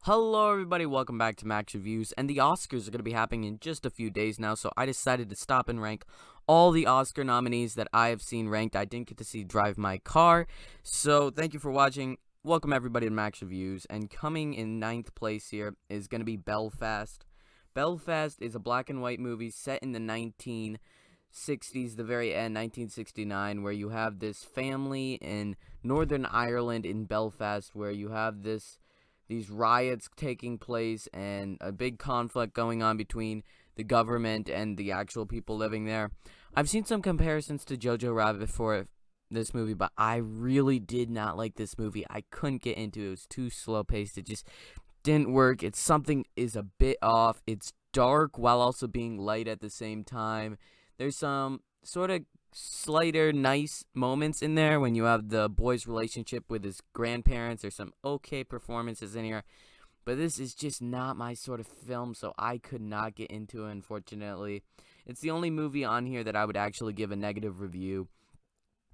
Hello everybody, welcome back to Max Reviews, and the Oscars are going to be happening in just a few days now, so I decided to stop and rank all the Oscar nominees that I have seen ranked. I didn't get to see Drive My Car, so thank you for watching. Welcome everybody to Max Reviews, and coming in 9th place here is going to be Belfast. Belfast is a black and white movie set in the 1960s, the very end, 1969, where you have this family in Northern Ireland in Belfast, where you have these riots taking place and a big conflict going on between the government and the actual people living there. I've seen some comparisons to Jojo Rabbit before this movie, but I really did not like this movie. I couldn't get into it. It was too slow paced. It just didn't work. Something is a bit off. It's dark while also being light at the same time. There's some sort of slighter nice moments in there when you have the boy's relationship with his grandparents. There's some okay performances in here, but this is just not my sort of film, so I could not get into it, unfortunately. It's the only movie on here that I would actually give a negative review,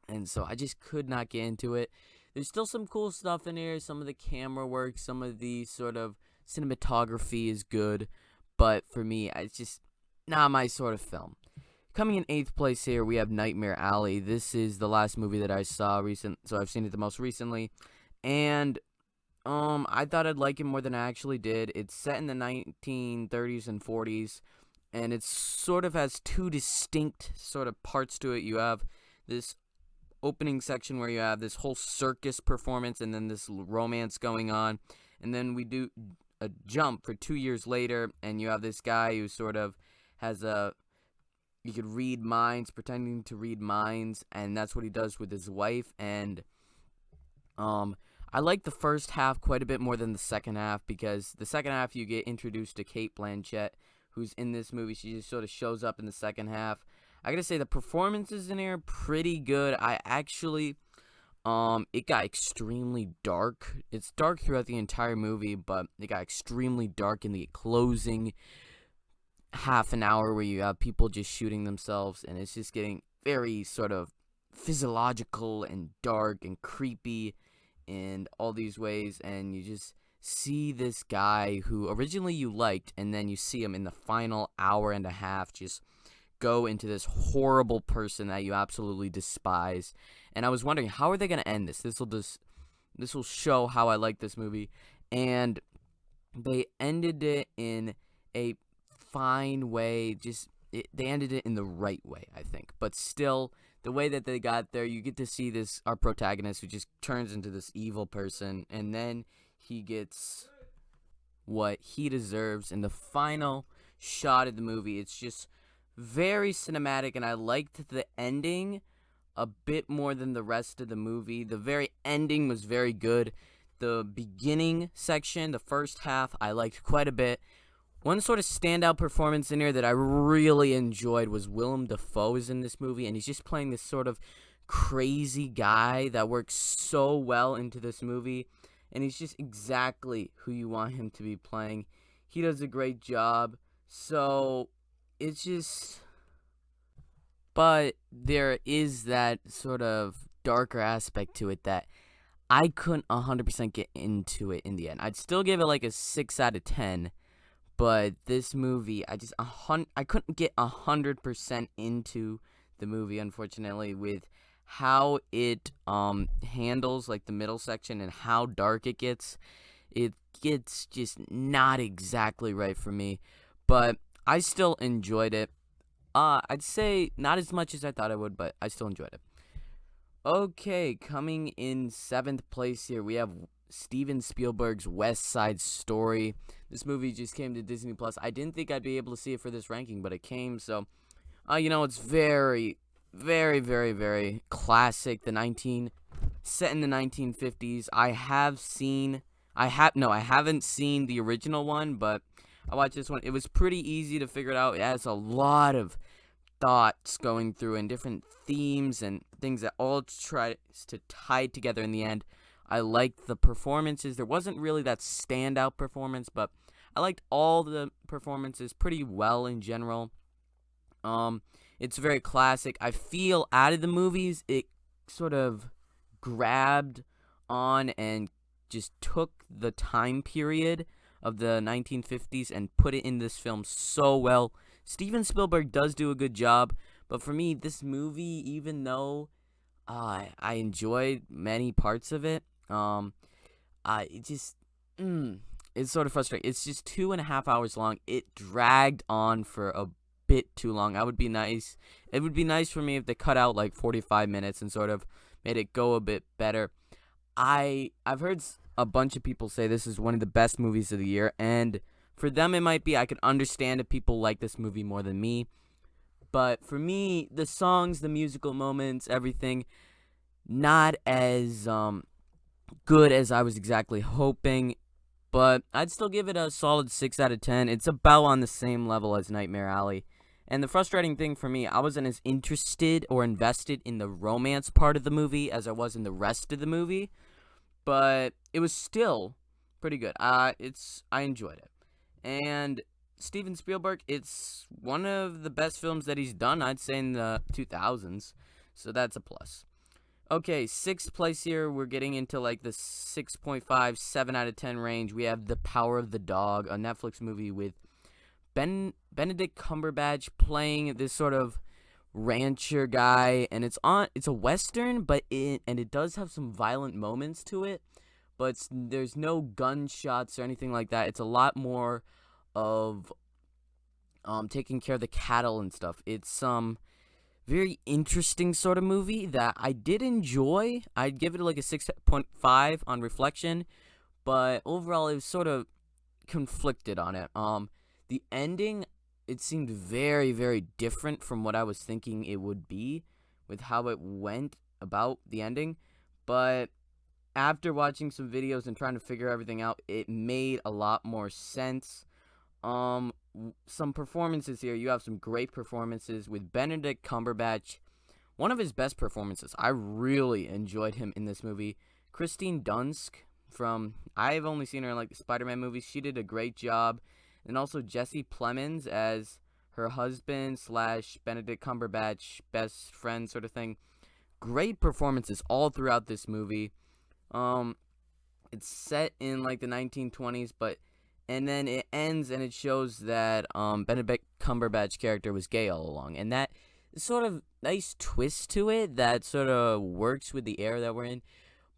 and so I just could not get into it. There's still some cool stuff in here. Some of the camera work, some of the sort of cinematography is good, but for me, it's just not my sort of film. Coming in 8th place here, we have Nightmare Alley. This is the last movie that I saw so I've seen it the most recently, and I thought I'd like it more than I actually did. It's set in the 1930s and 40s, and it sort of has two distinct sort of parts to it. You have this opening section where you have this whole circus performance, and then this romance going on, and then we do a jump for 2 years later, and you have this guy who sort of has you could read minds, pretending to read minds, and that's what he does with his wife. And I like the first half quite a bit more than the second half, because the second half you get introduced to Cate Blanchett, who's in this movie. She just sort of shows up in the second half. I gotta say, the performances in here are pretty good. I actually, it got extremely dark. It's dark throughout the entire movie, but it got extremely dark in the closing half an hour where you have people just shooting themselves, and it's just getting very sort of physiological and dark and creepy in all these ways, and you just see this guy who originally you liked, and then you see him in the final hour and a half just go into this horrible person that you absolutely despise. And I was wondering, how are they going to end this? This will show how I like this movie, and they ended it in a fine way. They ended it in the right way, I think, but still, the way that they got there, you get to see our protagonist who just turns into this evil person, and then he gets what he deserves in the final shot of the movie. It's just very cinematic, and I liked the ending a bit more than the rest of the movie. The very ending was very good. The beginning section, the first half, I liked quite a bit. One sort of standout performance in here that I really enjoyed was Willem Dafoe is in this movie, and he's just playing this sort of crazy guy that works so well into this movie, and he's just exactly who you want him to be playing. He does a great job, so it's just... But there is that sort of darker aspect to it that I couldn't 100% get into it in the end. I'd still give it like a 6 out of 10, but this movie, I couldn't get 100% into the movie, unfortunately, with how it handles like the middle section and how dark it gets. It gets just not exactly right for me, but I still enjoyed it. I'd say not as much as I thought I would, but I still enjoyed it. Okay, coming in 7th place here, we have Steven Spielberg's West Side Story. This movie just came to Disney Plus. I didn't think I'd be able to see it for this ranking, but it came, so it's very, very, very, very classic. Set in the 1950s. I haven't seen the original one, but I watched this one. It was pretty easy to figure it out. It has a lot of thoughts going through and different themes and things that all tries to tie together in the end. I liked the performances. There wasn't really that standout performance, but I liked all the performances pretty well in general. It's very classic. I feel out of the movies, it sort of grabbed on and just took the time period of the 1950s and put it in this film so well. Steven Spielberg does do a good job, but for me, this movie, even though I enjoyed many parts of it, it just, it's sort of frustrating. It's just 2.5 hours long. It dragged on for a bit too long. It would be nice for me if they cut out like 45 minutes and sort of made it go a bit better. I've heard a bunch of people say this is one of the best movies of the year, and for them it might be. I could understand if people like this movie more than me, but for me, the songs, the musical moments, everything, not as good as I was exactly hoping. But I'd still give it a solid 6 out of 10. It's about on the same level as Nightmare Alley. And the frustrating thing for me, I wasn't as interested or invested in the romance part of the movie as I was in the rest of the movie, but it was still pretty good. I enjoyed it. And Steven Spielberg, it's one of the best films that he's done, I'd say, in the 2000s. So that's a plus. Okay, sixth place here, we're getting into like the 6.5, 7 out of 10 range. We have The Power of the Dog, a Netflix movie with Benedict Cumberbatch playing this sort of rancher guy, and it's a western, but it does have some violent moments to it, but there's no gunshots or anything like that. It's a lot more of taking care of the cattle and stuff. It's very interesting sort of movie that I did enjoy. I'd give it like a 6.5 on reflection, but overall it was sort of conflicted on it. The ending, it seemed very, very different from what I was thinking it would be with how it went about the ending, but after watching some videos and trying to figure everything out, it made a lot more sense. Some performances here. You have some great performances with Benedict Cumberbatch. One of his best performances. I really enjoyed him in this movie. Kristen Dunst I've only seen her in like the Spider-Man movies. She did a great job. And also Jesse Plemons as her husband / Benedict Cumberbatch best friend sort of thing. Great performances all throughout this movie. It's set in like the 1920s, and then it ends and it shows that Benedict Cumberbatch character was gay all along, and that sort of nice twist to it that sort of works with the era that we're in.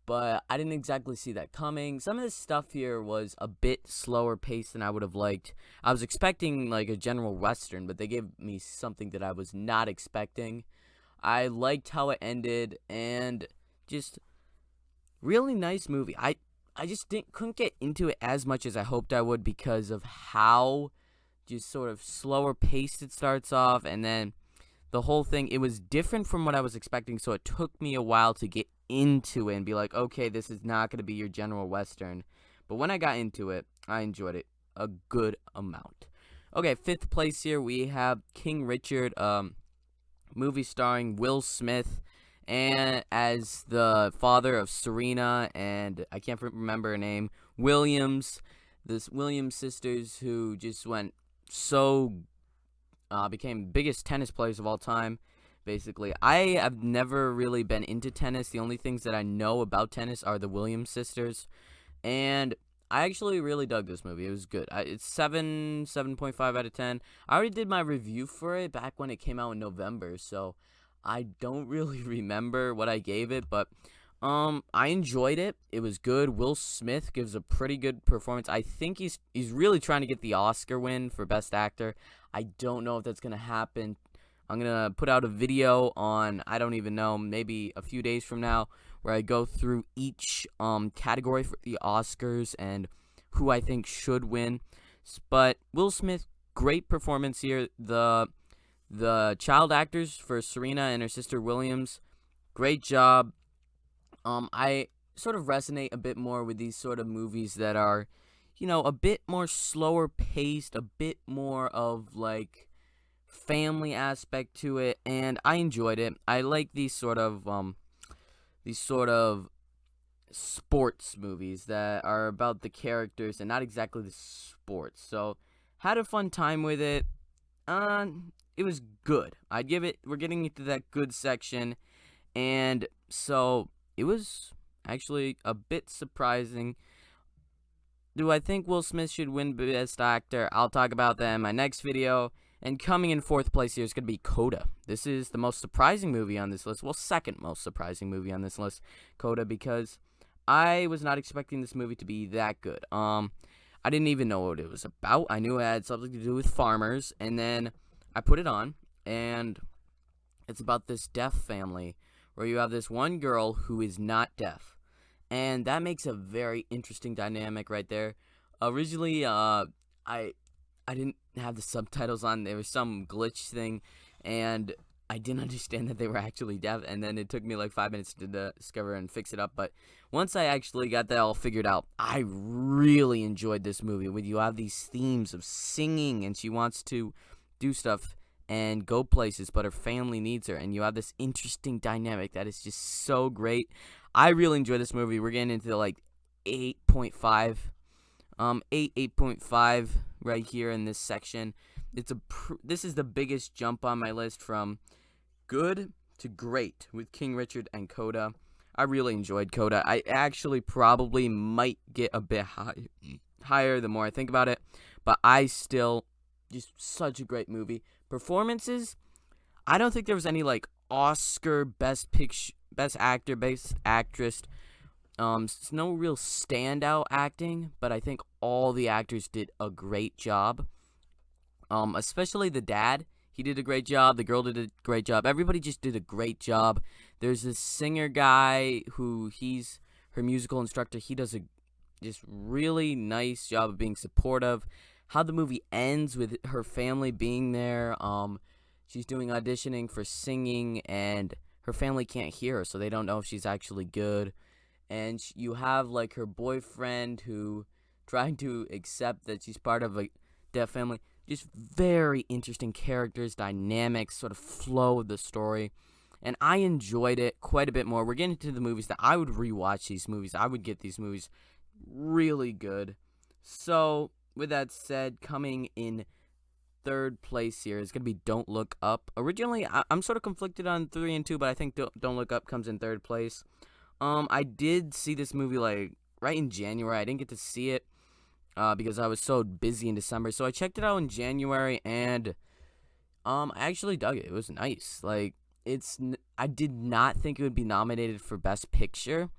But I didn't exactly see that coming. Some of the stuff here was a bit slower paced than I would have liked. I was expecting like a general western, but they gave me something that I was not expecting. I liked how it ended, and just really nice movie. I just couldn't get into it as much as I hoped I would because of how just sort of slower paced it starts off, and then the whole thing, it was different from what I was expecting, so it took me a while to get into it and be like, okay, this is not going to be your general western. But when I got into it, I enjoyed it a good amount. Okay, fifth place here, we have King Richard, movie starring Will Smith and as the father of Serena and I can't remember her name, Williams, this Williams sisters who just went became biggest tennis players of all time. Basically, I have never really been into tennis. The only things that I know about tennis are the Williams sisters, and I actually really dug this movie. It was good. It's 7.5 out of 10. I already did my review for it back when it came out in November, so I don't really remember what I gave it, but I enjoyed it. It was good. Will Smith gives a pretty good performance. I think he's really trying to get the Oscar win for Best Actor. I don't know if that's gonna happen. I'm gonna put out a video on, I don't even know, maybe a few days from now, where I go through each category for the Oscars and who I think should win. But Will Smith, great performance here. The child actors for Serena and her sister Williams, great job. I sort of resonate a bit more with these sort of movies that are, a bit more slower paced, a bit more of like family aspect to it, and I enjoyed it. I like these sort of sports movies that are about the characters and not exactly the sports. So, had a fun time with it. It was good. I'd give it. We're getting into that good section, and so it was actually a bit surprising. do I think Will Smith should win Best Actor? I'll talk about that in my next video. And coming in fourth place here is going to be Koda. This is the most surprising movie on this list. Well, second most surprising movie on this list, Koda, because I was not expecting this movie to be that good. I didn't even know what it was about. I knew it had something to do with farmers, and then I put it on, and it's about this deaf family where you have this one girl who is not deaf, and that makes a very interesting dynamic right there. Originally, I didn't have the subtitles on. There was some glitch thing, and I didn't understand that they were actually deaf, and then it took me like 5 minutes to discover and fix it up. But once I actually got that all figured out, I really enjoyed this movie. When you have these themes of singing, and she wants to do stuff and go places, but her family needs her, and you have this interesting dynamic that is just so great. I really enjoy this movie. We're getting into like 8.5, 8.5 right here in this section. This is the biggest jump on my list from good to great with King Richard and Koda. I really enjoyed Koda. I actually probably might get a bit higher the more I think about it, but I still, just such a great movie. Performances, I don't think there was any like Oscar Best Picture, Best Actor, Best Actress. It's no real standout acting, but I think all the actors did a great job. Especially the dad. He did a great job. The girl did a great job. Everybody just did a great job. There's this singer guy who he's her musical instructor. He does a just really nice job of being supportive. How the movie ends with her family being there. She's doing auditioning for singing, and her family can't hear her, so they don't know if she's actually good. And you have like her boyfriend who trying to accept that she's part of a deaf family. Just very interesting characters, dynamics, sort of flow of the story. And I enjoyed it quite a bit more. We're getting into the movies that I would rewatch these movies. I would get these movies really good. So, with that said, coming in third place here is going to be Don't Look Up. Originally, I'm sort of conflicted on 3 and 2, but I think Don't Look Up comes in third place. I did see this movie like right in January. I didn't get to see it because I was so busy in December. So I checked it out in January, and I actually dug it. It was nice. Like I did not think it would be nominated for Best Picture,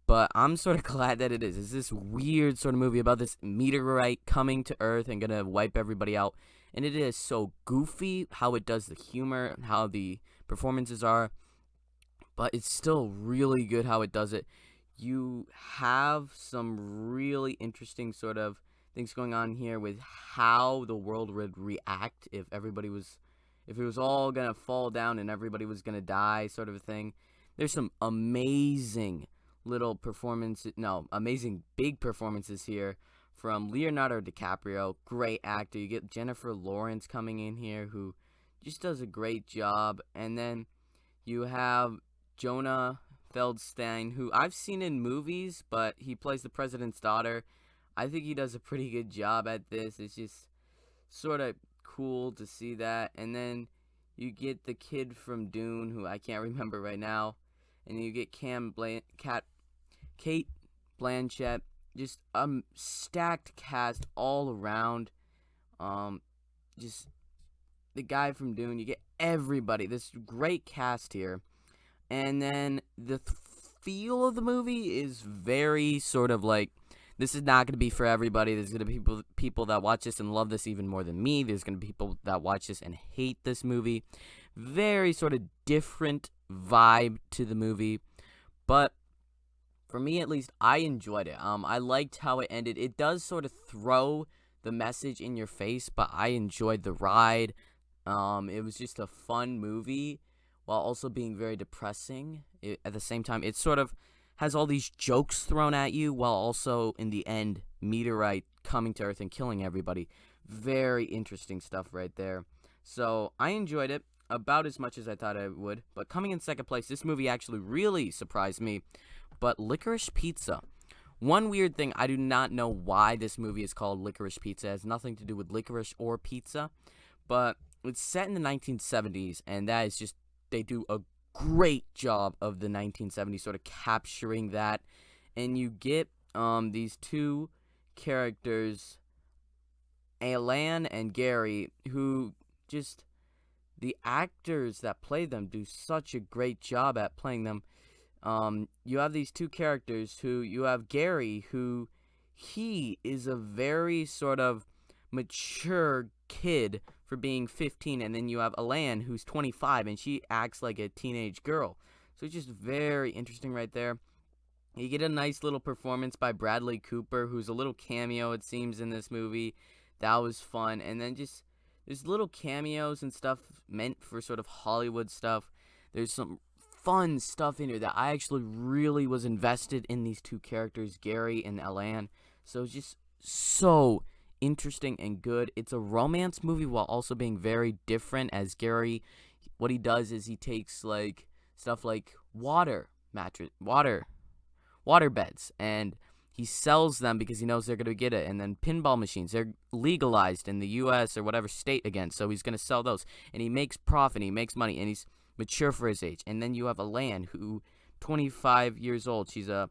but I'm sort of glad that it is. It's this weird sort of movie about this meteorite coming to Earth and gonna wipe everybody out, and it is so goofy how it does the humor, how the performances are. But it's still really good how it does it. You have some really interesting sort of things going on here with how the world would react if it was all gonna fall down and everybody was gonna die, sort of a thing. There's some amazing amazing big performances here from Leonardo DiCaprio, great actor. You get Jennifer Lawrence coming in here, who just does a great job, and then you have Jonah Feldstein, who I've seen in movies, but he plays the president's daughter. I think he does a pretty good job at this. It's just sort of cool to see that. And then you get the kid from Dune, who I can't remember right now. And you get Kate Blanchett. Just a stacked cast all around. Just the guy from Dune. You get everybody. This great cast here. And then the feel of the movie is very sort of like, this is not going to be for everybody. There's going to be people that watch this and love this even more than me. There's going to be people that watch this and hate this movie. Very sort of different vibe to the movie. But for me, at least, I enjoyed it. I liked how it ended. It does sort of throw the message in your face, but I enjoyed the ride. It was just a fun movie, while also being very depressing. At the same time, it sort of has all these jokes thrown at you, while also, in the end, meteorite coming to Earth and killing everybody. Very interesting stuff right there. So, I enjoyed it about as much as I thought I would. But coming in second place, this movie actually really surprised me. But Licorice Pizza. One weird thing, I do not know why this movie is called Licorice Pizza. It has nothing to do with licorice or pizza. But it's set in the 1970s, and that is just, they do a great job of the 1970s sort of capturing that. And you get these two characters, Alan and Gary, who just the actors that play them do such a great job at playing them. You have these two characters who you have Gary, who he is a very sort of mature kid for being 15, and then you have Alan, who's 25, and she acts like a teenage girl. So it's just very interesting right there. You get a nice little performance by Bradley Cooper, who's a little cameo, it seems, in this movie. That was fun. And then just there's little cameos and stuff meant for sort of Hollywood stuff. There's some fun stuff in here that I actually really was invested in these two characters, Gary and Alan. So it's just so interesting and good. It's a romance movie while also being very different, as Gary, what he does is he takes like stuff like water beds, and he sells them because he knows they're going to get it. And then pinball machines, they're legalized in the U.S. or whatever state again, so he's going to sell those. And he makes profit, he makes money, and he's mature for his age. And then you have Alan, who 25 years old. She's a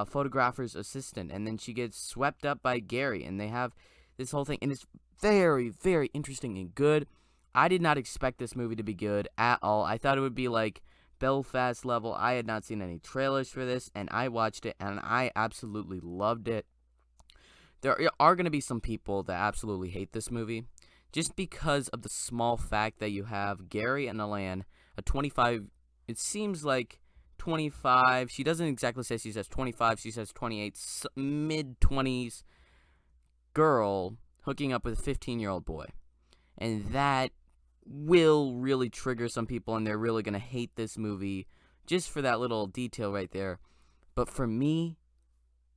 photographer's assistant, and then she gets swept up by Gary, and they have this whole thing. And it's very, very interesting and good. I did not expect this movie to be good at all. I thought it would be like Belfast level. I had not seen any trailers for this, and I watched it, and I absolutely loved it. There are going to be some people that absolutely hate this movie, just because of the small fact that you have Gary and Alan, a 25, it seems like 25, she doesn't exactly say, she says 25, she says 28, mid-20s girl hooking up with a 15-year-old boy. And that will really trigger some people, and they're really going to hate this movie just for that little detail right there. But for me,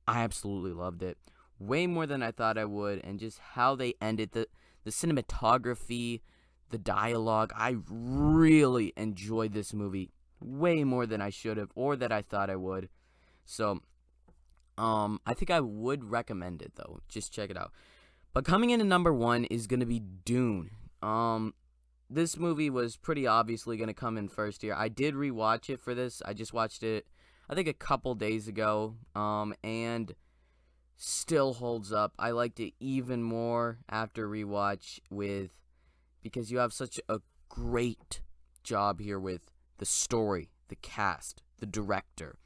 I absolutely loved it. Way more than I thought I would, and just how they ended, the cinematography, the dialogue. I really enjoyed this movie way more than I should have, or that I thought I would. So, I think I would recommend it, though. Just check it out. But coming in at number 1 is going to be Dune. This movie was pretty obviously going to come in first here. I did rewatch it for this. I just watched it, I think, a couple days ago, and still holds up. I liked it even more after rewatch because you have such a great job here with the story, the cast, the director,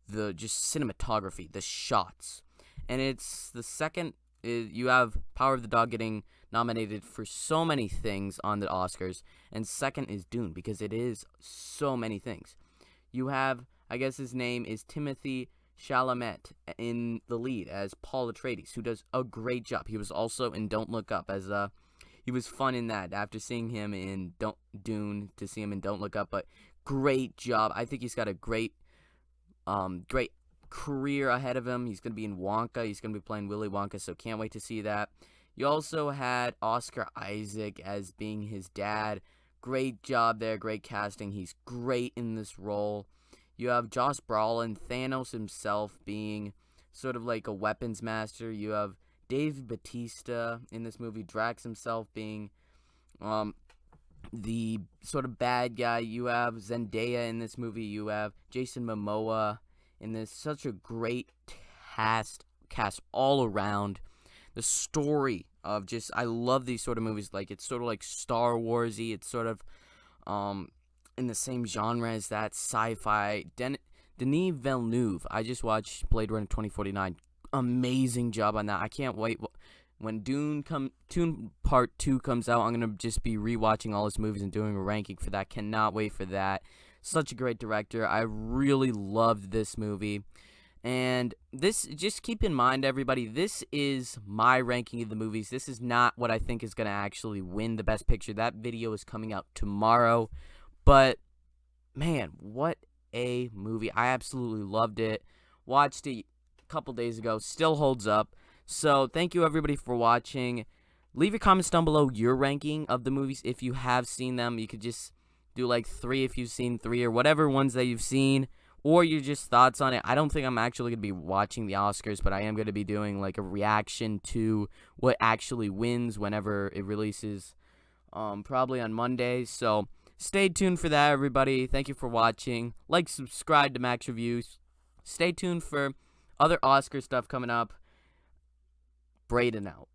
the just cinematography, the shots. And it's the second, you have Power of the Dog getting nominated for so many things on the Oscars, and second is Dune, because it is so many things. You have, I guess his name is Timothée Chalamet in the lead as Paul Atreides, who does a great job. He was also in Don't Look Up, as he was fun in that, after seeing him in Dune, to see him in Don't Look Up. But great job. I think he's got a great career ahead of him. He's going to be in Wonka. He's going to be playing Willy Wonka, so can't wait to see that. You also had Oscar Isaac as being his dad. Great job there, great casting. He's great in this role. You have Josh Brolin, Thanos himself, being sort of like a weapons master. You have Dave Bautista in this movie, Drax himself being the sort of bad guy. You have Zendaya in this movie. You have Jason Momoa in this. Such a great cast all around. The story of just, I love these sort of movies. Like, it's sort of like Star Wars-y. It's sort of in the same genre as that, sci-fi. Denis Villeneuve. I just watched Blade Runner 2049. Amazing job on that. I can't wait. When Dune Part 2 comes out, I'm going to just be rewatching all his movies and doing a ranking for that. Cannot wait for that. Such a great director. I really loved this movie. And this, just keep in mind, everybody, this is my ranking of the movies. This is not what I think is going to actually win the Best Picture. That video is coming out tomorrow. But, man, what a movie. I absolutely loved it. Watched it a couple days ago. Still holds up. So, thank you, everybody, for watching. Leave your comments down below your ranking of the movies if you have seen them. You could just do, like, 3 if you've seen 3, or whatever ones that you've seen. Or your just thoughts on it. I don't think I'm actually going to be watching the Oscars, but I am going to be doing like a reaction to what actually wins whenever it releases, probably on Monday. So stay tuned for that, everybody. Thank you for watching. Like, subscribe to Max Reviews. Stay tuned for other Oscar stuff coming up. Braden out.